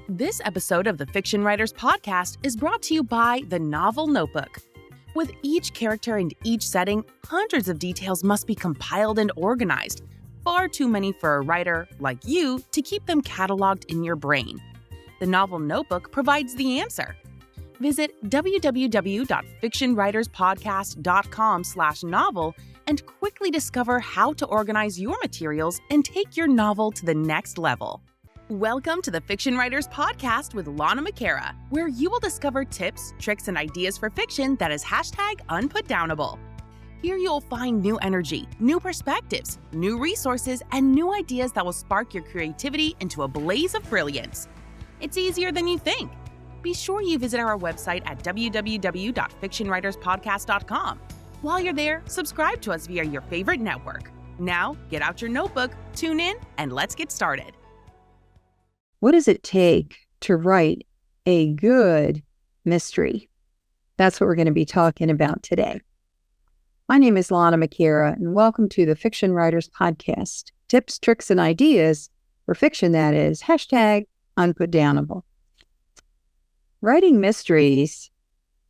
This episode of the Fiction Writers Podcast is brought to you by the Novel Notebook. With each character and each setting, hundreds of details must be compiled and organized. Far too many for a writer, like you, to keep them cataloged in your brain. The Novel Notebook provides the answer. Visit www.fictionwriterspodcast.com/novel and quickly discover how to organize your materials and take your novel to the next level. Welcome to the Fiction Writers Podcast with Lana McAra, where you will discover tips, tricks, and ideas for fiction that is #unputdownable. Here you'll find new energy, new perspectives, new resources, and new ideas that will spark your creativity into a blaze of brilliance. It's easier than you think. Be sure you visit our website at www.fictionwriterspodcast.com. While you're there, subscribe to us via your favorite network. Now, get out your notebook, tune in, and let's get started. What does it take to write a good mystery? That's what we're going to be talking about today. My name is Lana McAra, and welcome to the Fiction Writers Podcast. Tips, tricks, and ideas for fiction that is #unputdownable. Writing mysteries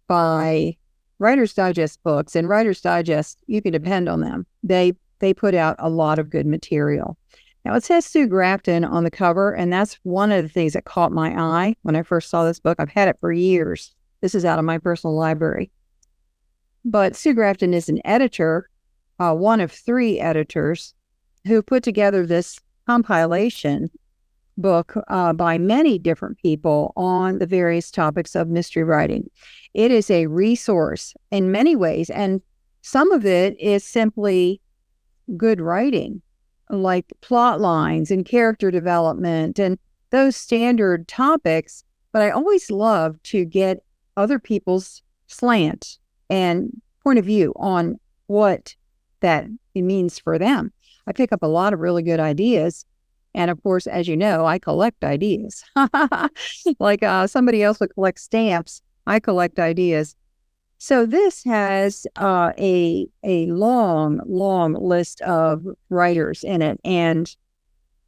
by Writer's Digest books, and Writer's Digest, you can depend on them. They put out a lot of good material. Now, it says Sue Grafton on the cover, and that's one of the things that caught my eye when I first saw this book. I've had it for years. This is out of my personal library. But Sue Grafton is an editor, one of 3 editors, who put together this compilation book by many different people on the various topics of mystery writing. It is a resource in many ways, and some of it is simply good writing, like plot lines and character development and those standard topics. But I always love to get other people's slant and point of view on what that means for them. I pick up a lot of really good ideas. And of course, as you know, I collect ideas. Like somebody else would collect stamps, I collect ideas. So this has a long list of writers in it, and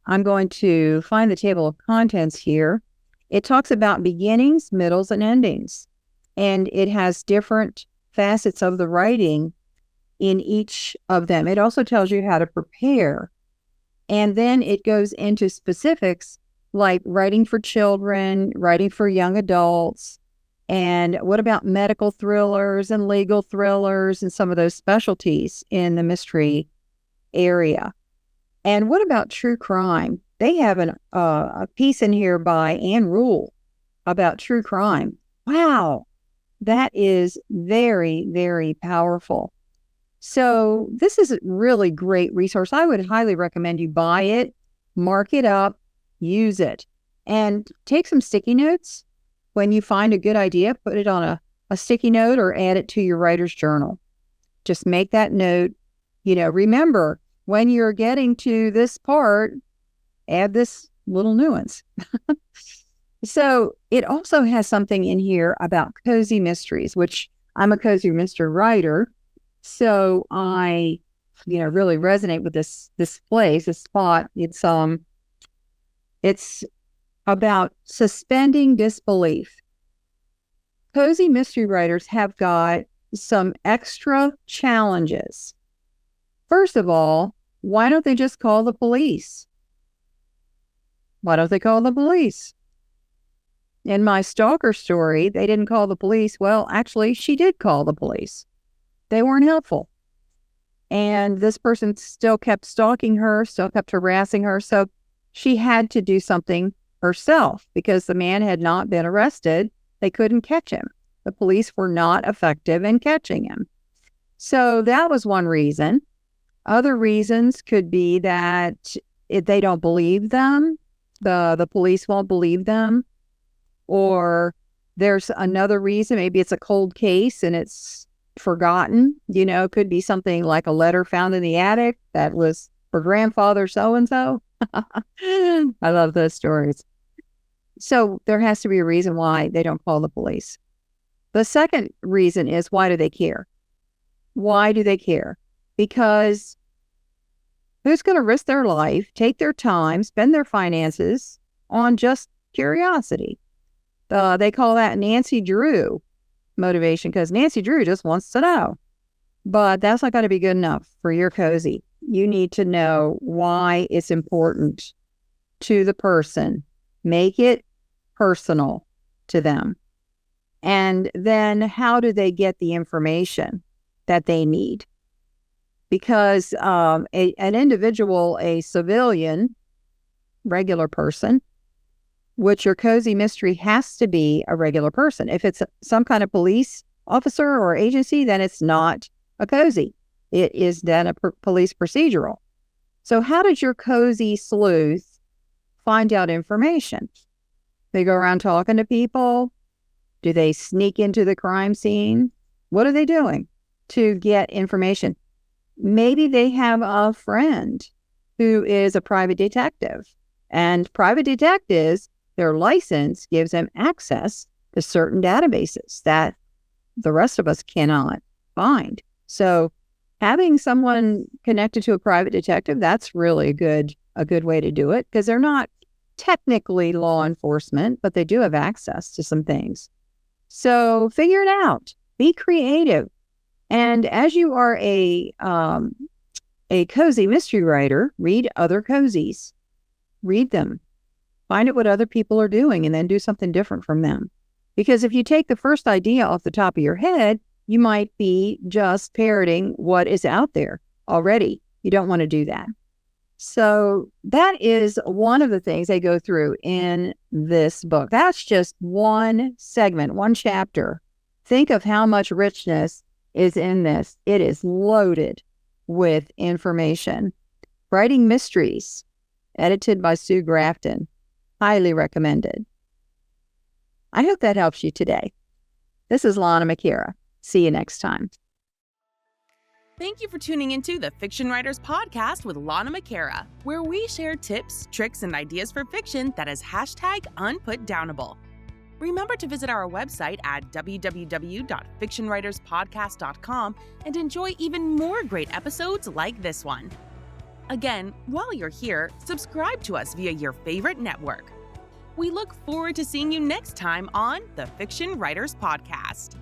I'm going to find the table of contents here. It talks about beginnings, middles, and endings, and it has different facets of the writing in each of them. It also tells you how to prepare, and then it goes into specifics like writing for children, writing for young adults. And what about medical thrillers and legal thrillers and some of those specialties in the mystery area? And what about true crime? They have a piece in here by Ann Rule about true crime. Wow, that is very, very powerful. So this is a really great resource. I would highly recommend you buy it, mark it up, use it, and take some sticky notes. When you find a good idea, put it on a sticky note or add it to your writer's journal. Just make that note. Remember, when you're getting to this part, add this little nuance. So it also has something in here about cozy mysteries, which I'm a cozy mystery writer. So I, really resonate with this place, this spot. It's about suspending disbelief. Cozy mystery writers have got some extra challenges. First of all, why don't they just call the police? Why don't they call the police? In my stalker story, they didn't call the police. Well, actually, she did call the police. They weren't helpful. And this person still kept stalking her, still kept harassing her. So she had to do something herself because the man had not been arrested. They couldn't catch him. The police were not effective in catching him. So that was one reason. Other reasons could be that if they don't believe them, the police won't believe them. Or there's another reason. Maybe it's a cold case and it's forgotten. It could be something like a letter found in the attic that was for grandfather so-and-so. I love those stories. So there has to be a reason why they don't call the police. The second reason is, why do they care? Why do they care? Because who's going to risk their life, take their time, spend their finances on just curiosity. They call that Nancy Drew motivation because Nancy Drew just wants to know. But that's not going to be good enough for your cozy. You need to know why it's important to the person. Make it personal to them. And then how do they get the information that they need? Because an individual, a civilian, regular person, which your cozy mystery has to be a regular person. If it's some kind of police officer or agency, then it's not a cozy. It is then a police procedural. So how did your cozy sleuth find out information? They go around talking to people? Do they sneak into the crime scene? What are they doing to get information? Maybe they have a friend who is a private detective, and private detectives, their license gives them access to certain databases that the rest of us cannot find. So having someone connected to a private detective, that's really a good way to do it, because they're not technically law enforcement, but they do have access to some things. So figure it out. Be creative. And as you are a cozy mystery writer, read other cozies. Read them. Find out what other people are doing and then do something different from them. Because if you take the first idea off the top of your head, you might be just parroting what is out there already. You don't want to do that. So that is one of the things they go through in this book. That's just one segment, one chapter. Think of how much richness is in this. It is loaded with information. Writing Mysteries, edited by Sue Grafton. Highly recommended. I hope that helps you today. This is Lana McAra. See you next time. Thank you for tuning into the Fiction Writers Podcast with Lana McAra, where we share tips, tricks, and ideas for fiction that is #unputdownable. Remember to visit our website at www.fictionwriterspodcast.com and enjoy even more great episodes like this one. Again, while you're here, subscribe to us via your favorite network. We look forward to seeing you next time on the Fiction Writers Podcast.